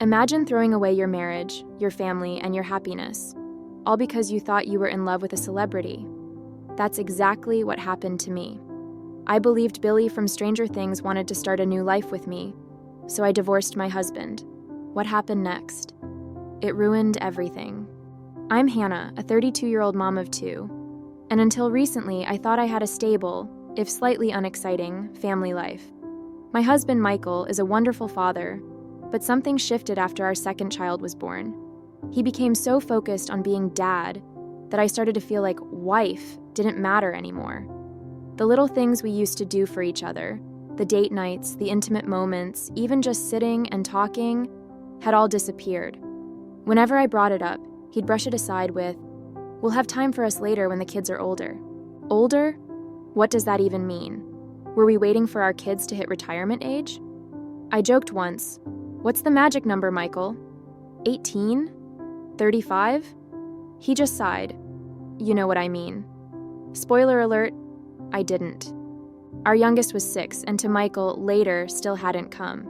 Imagine throwing away your marriage, your family, and your happiness, all because you thought you were in love with a celebrity. That's exactly what happened to me. I believed Billy from Stranger Things wanted to start a new life with me, so I divorced my husband. What happened next? It ruined everything. I'm Hannah, a 32-year-old mom of two, and until recently I thought I had a stable, if slightly unexciting, family life. My husband, Michael, is a wonderful father, but something shifted after our second child was born. He became so focused on being dad that I started to feel like wife didn't matter anymore. The little things we used to do for each other, the date nights, the intimate moments, even just sitting and talking, had all disappeared. Whenever I brought it up, he'd brush it aside with, "We'll have time for us later when the kids are older." Older? What does that even mean? Were we waiting for our kids to hit retirement age? I joked once, "What's the magic number, Michael? 18? 35? He just sighed. You know what I mean. Spoiler alert, I didn't. Our youngest was 6, and to Michael, later still hadn't come.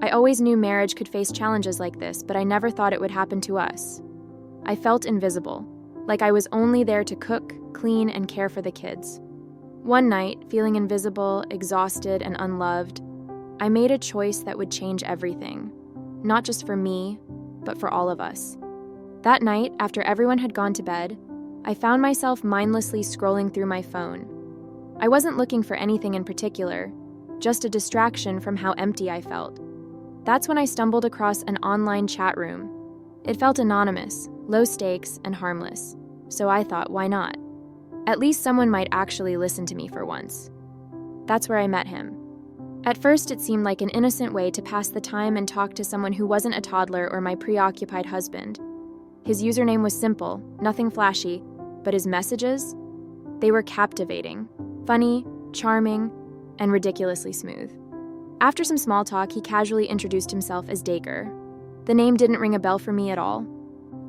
I always knew marriage could face challenges like this, but I never thought it would happen to us. I felt invisible, like I was only there to cook, clean, and care for the kids. One night, feeling invisible, exhausted, and unloved, I made a choice that would change everything, not just for me, but for all of us. That night, after everyone had gone to bed, I found myself mindlessly scrolling through my phone. I wasn't looking for anything in particular, just a distraction from how empty I felt. That's when I stumbled across an online chat room. It felt anonymous, low stakes, and harmless, so I thought, why not? At least someone might actually listen to me for once. That's where I met him. At first, it seemed like an innocent way to pass the time and talk to someone who wasn't a toddler or my preoccupied husband. His username was simple, nothing flashy, but his messages? They were captivating, funny, charming, and ridiculously smooth. After some small talk, he casually introduced himself as Dacre. The name didn't ring a bell for me at all.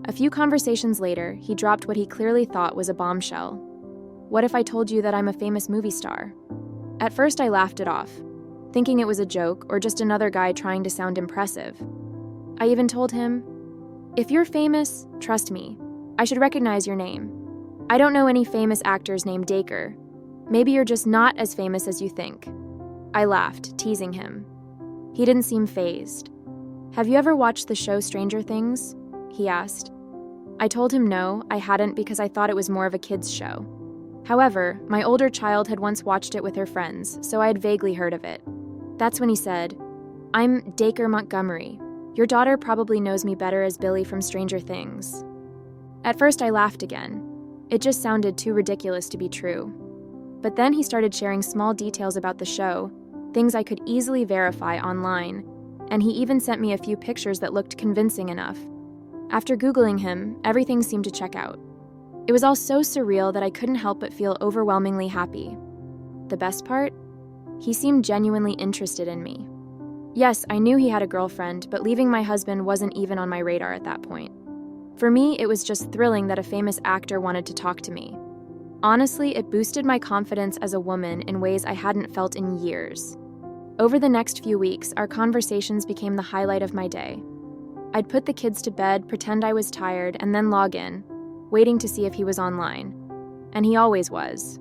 A few conversations later, he dropped what he clearly thought was a bombshell. "What if I told you that I'm a famous movie star?" At first, I laughed it off, thinking it was a joke or just another guy trying to sound impressive. I even told him, "If you're famous, trust me, I should recognize your name. I don't know any famous actors named Dacre. Maybe you're just not as famous as you think." I laughed, teasing him. He didn't seem fazed. "Have you ever watched the show Stranger Things?" he asked. I told him no, I hadn't because I thought it was more of a kid's show. However, my older child had once watched it with her friends, so I had vaguely heard of it. That's when he said, "I'm Dacre Montgomery. Your daughter probably knows me better as Billy from Stranger Things." At first, I laughed again. It just sounded too ridiculous to be true. But then he started sharing small details about the show, things I could easily verify online, and he even sent me a few pictures that looked convincing enough. After Googling him, everything seemed to check out. It was all so surreal that I couldn't help but feel overwhelmingly happy. The best part? He seemed genuinely interested in me. Yes, I knew he had a girlfriend, but leaving my husband wasn't even on my radar at that point. For me, it was just thrilling that a famous actor wanted to talk to me. Honestly, it boosted my confidence as a woman in ways I hadn't felt in years. Over the next few weeks, our conversations became the highlight of my day. I'd put the kids to bed, pretend I was tired, and then log in, waiting to see if he was online. And he always was.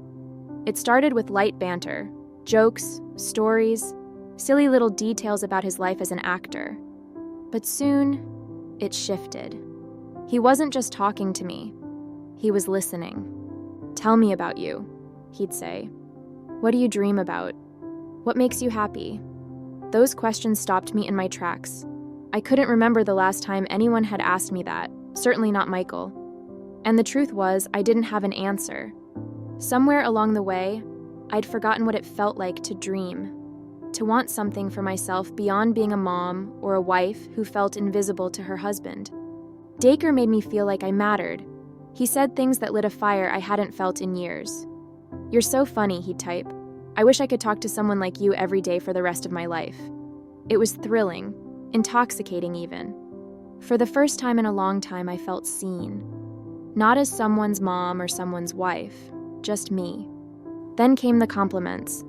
It started with light banter, jokes, stories, silly little details about his life as an actor. But soon, it shifted. He wasn't just talking to me. He was listening. "Tell me about you," he'd say. "What do you dream about? What makes you happy?" Those questions stopped me in my tracks. I couldn't remember the last time anyone had asked me that, certainly not Michael. And the truth was, I didn't have an answer. Somewhere along the way, I'd forgotten what it felt like to dream, to want something for myself beyond being a mom or a wife who felt invisible to her husband. Dacre made me feel like I mattered. He said things that lit a fire I hadn't felt in years. "You're so funny," he'd type. "I wish I could talk to someone like you every day for the rest of my life." It was thrilling, intoxicating even. For the first time in a long time, I felt seen. Not as someone's mom or someone's wife, just me. Then came the compliments.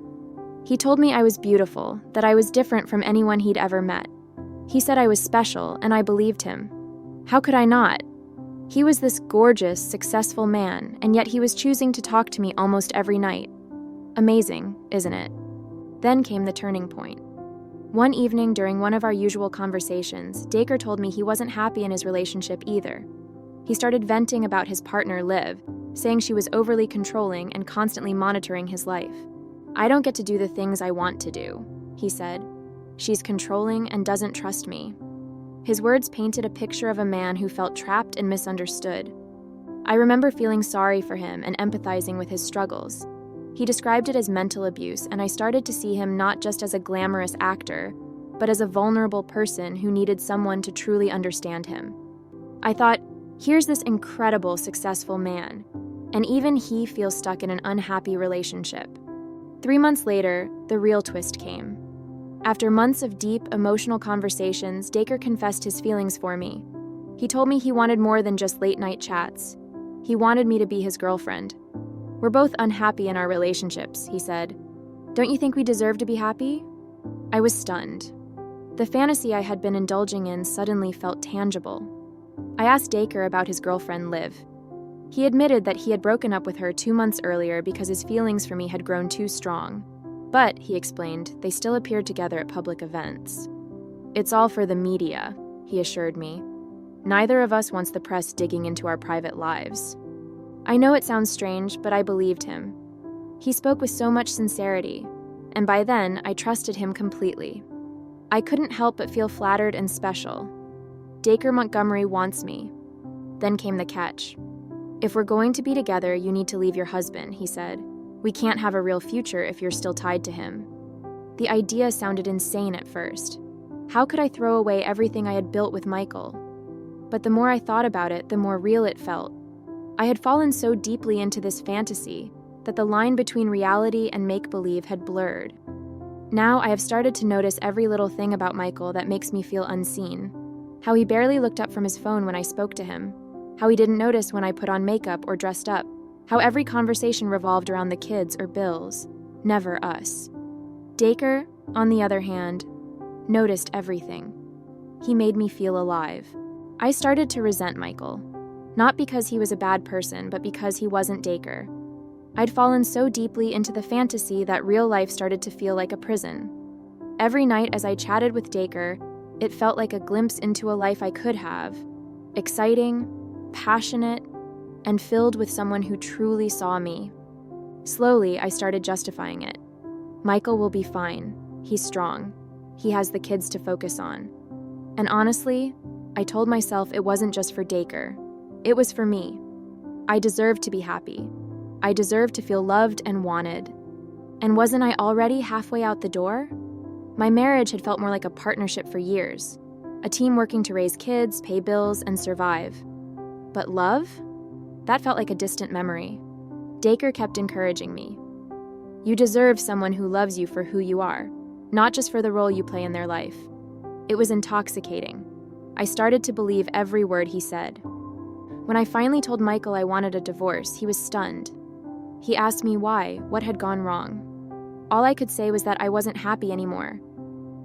He told me I was beautiful, that I was different from anyone he'd ever met. He said I was special, and I believed him. How could I not? He was this gorgeous, successful man, and yet he was choosing to talk to me almost every night. Amazing, isn't it? Then came the turning point. One evening during one of our usual conversations, Dacre told me he wasn't happy in his relationship either. He started venting about his partner, Liv, saying she was overly controlling and constantly monitoring his life. I don't get to do the things I want to do, he said. She's controlling and doesn't trust me. His words painted a picture of a man who felt trapped and misunderstood. I remember feeling sorry for him and empathizing with his struggles. He described it as mental abuse, and I started to see him not just as a glamorous actor, but as a vulnerable person who needed someone to truly understand him. I thought, here's this incredible, successful man, and even he feels stuck in an unhappy relationship. 3 months later, the real twist came. After months of deep, emotional conversations, Dacre confessed his feelings for me. He told me he wanted more than just late-night chats. He wanted me to be his girlfriend. We're both unhappy in our relationships, he said. Don't you think we deserve to be happy? I was stunned. The fantasy I had been indulging in suddenly felt tangible. I asked Dacre about his girlfriend, Liv. He admitted that he had broken up with her 2 months earlier because his feelings for me had grown too strong. But, he explained, they still appeared together at public events. It's all for the media, he assured me. Neither of us wants the press digging into our private lives. I know it sounds strange, but I believed him. He spoke with so much sincerity, and by then I trusted him completely. I couldn't help but feel flattered and special. Dacre Montgomery wants me. Then came the catch. If we're going to be together, you need to leave your husband, he said. We can't have a real future if you're still tied to him. The idea sounded insane at first. How could I throw away everything I had built with Michael? But the more I thought about it, the more real it felt. I had fallen so deeply into this fantasy that the line between reality and make-believe had blurred. Now I have started to notice every little thing about Michael that makes me feel unseen. How he barely looked up from his phone when I spoke to him. How he didn't notice when I put on makeup or dressed up. How every conversation revolved around the kids or bills, never us. Dacre, on the other hand, noticed everything. He made me feel alive. I started to resent Michael. Not because he was a bad person, but because he wasn't Dacre. I'd fallen so deeply into the fantasy that real life started to feel like a prison. Every night as I chatted with Dacre, it felt like a glimpse into a life I could have. Exciting, passionate, and filled with someone who truly saw me. Slowly, I started justifying it. Michael will be fine. He's strong. He has the kids to focus on. And honestly, I told myself it wasn't just for Dacre. It was for me. I deserved to be happy. I deserved to feel loved and wanted. And wasn't I already halfway out the door? My marriage had felt more like a partnership for years. A team working to raise kids, pay bills, and survive. But love? That felt like a distant memory. Dacre kept encouraging me. You deserve someone who loves you for who you are, not just for the role you play in their life. It was intoxicating. I started to believe every word he said. When I finally told Michael I wanted a divorce, he was stunned. He asked me why, what had gone wrong. All I could say was that I wasn't happy anymore.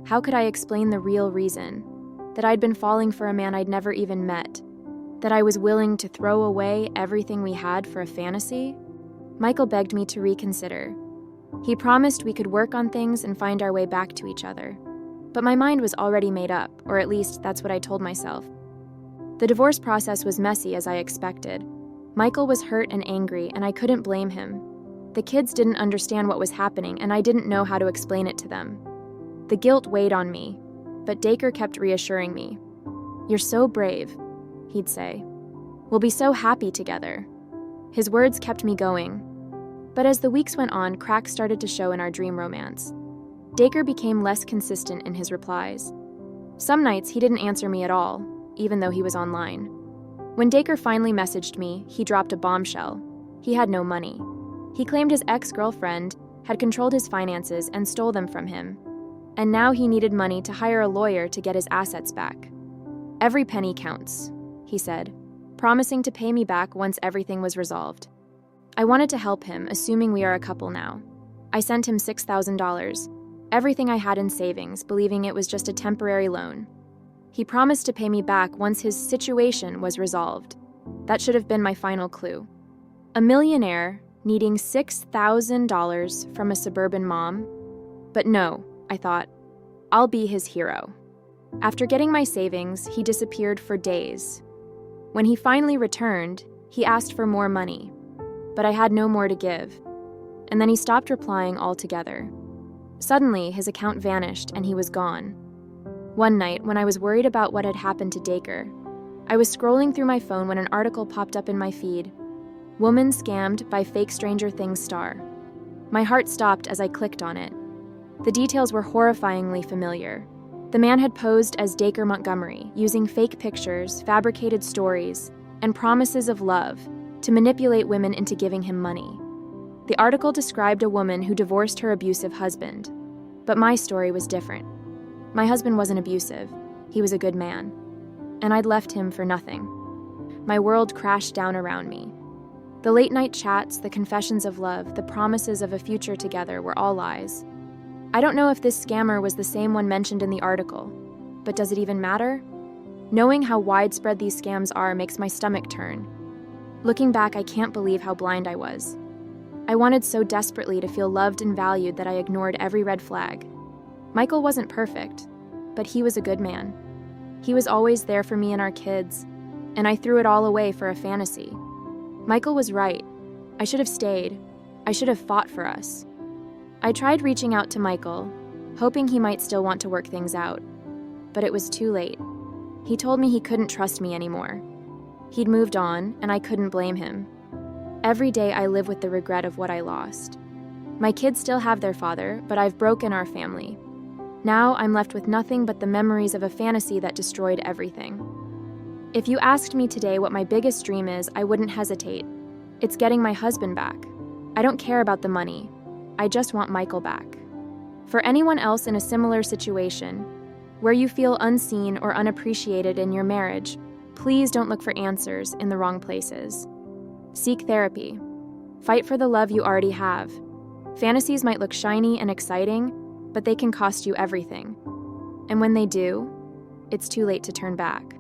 How could I explain the real reason? That I'd been falling for a man I'd never even met. That I was willing to throw away everything we had for a fantasy? Michael begged me to reconsider. He promised we could work on things and find our way back to each other. But my mind was already made up, or at least that's what I told myself. The divorce process was messy as I expected. Michael was hurt and angry, and I couldn't blame him. The kids didn't understand what was happening, and I didn't know how to explain it to them. The guilt weighed on me, but Dacre kept reassuring me. You're so brave, he'd say. We'll be so happy together. His words kept me going. But as the weeks went on, cracks started to show in our dream romance. Dacre became less consistent in his replies. Some nights he didn't answer me at all, even though he was online. When Dacre finally messaged me, he dropped a bombshell. He had no money. He claimed his ex-girlfriend had controlled his finances and stole them from him. And now he needed money to hire a lawyer to get his assets back. Every penny counts, he said, promising to pay me back once everything was resolved. I wanted to help him, assuming we are a couple now. I sent him $6,000, everything I had in savings, believing it was just a temporary loan. He promised to pay me back once his situation was resolved. That should have been my final clue. A millionaire needing $6,000 from a suburban mom? But no, I thought, I'll be his hero. After getting my savings, he disappeared for days. When he finally returned, he asked for more money, but I had no more to give. And then he stopped replying altogether. Suddenly, his account vanished and he was gone. One night, when I was worried about what had happened to Dacre, I was scrolling through my phone when an article popped up in my feed. Woman scammed by fake Stranger Things star. My heart stopped as I clicked on it. The details were horrifyingly familiar. The man had posed as Dacre Montgomery, using fake pictures, fabricated stories, and promises of love to manipulate women into giving him money. The article described a woman who divorced her abusive husband, but my story was different. My husband wasn't abusive. He was a good man. And I'd left him for nothing. My world crashed down around me. The late-night chats, the confessions of love, the promises of a future together were all lies. I don't know if this scammer was the same one mentioned in the article, but does it even matter? Knowing how widespread these scams are makes my stomach turn. Looking back, I can't believe how blind I was. I wanted so desperately to feel loved and valued that I ignored every red flag. Michael wasn't perfect, but he was a good man. He was always there for me and our kids, and I threw it all away for a fantasy. Michael was right. I should have stayed. I should have fought for us. I tried reaching out to Michael, hoping he might still want to work things out, but it was too late. He told me he couldn't trust me anymore. He'd moved on, and I couldn't blame him. Every day I live with the regret of what I lost. My kids still have their father, but I've broken our family. Now I'm left with nothing but the memories of a fantasy that destroyed everything. If you asked me today what my biggest dream is, I wouldn't hesitate. It's getting my husband back. I don't care about the money. I just want Michael back. For anyone else in a similar situation, where you feel unseen or unappreciated in your marriage, please don't look for answers in the wrong places. Seek therapy. Fight for the love you already have. Fantasies might look shiny and exciting, but they can cost you everything. And when they do, it's too late to turn back.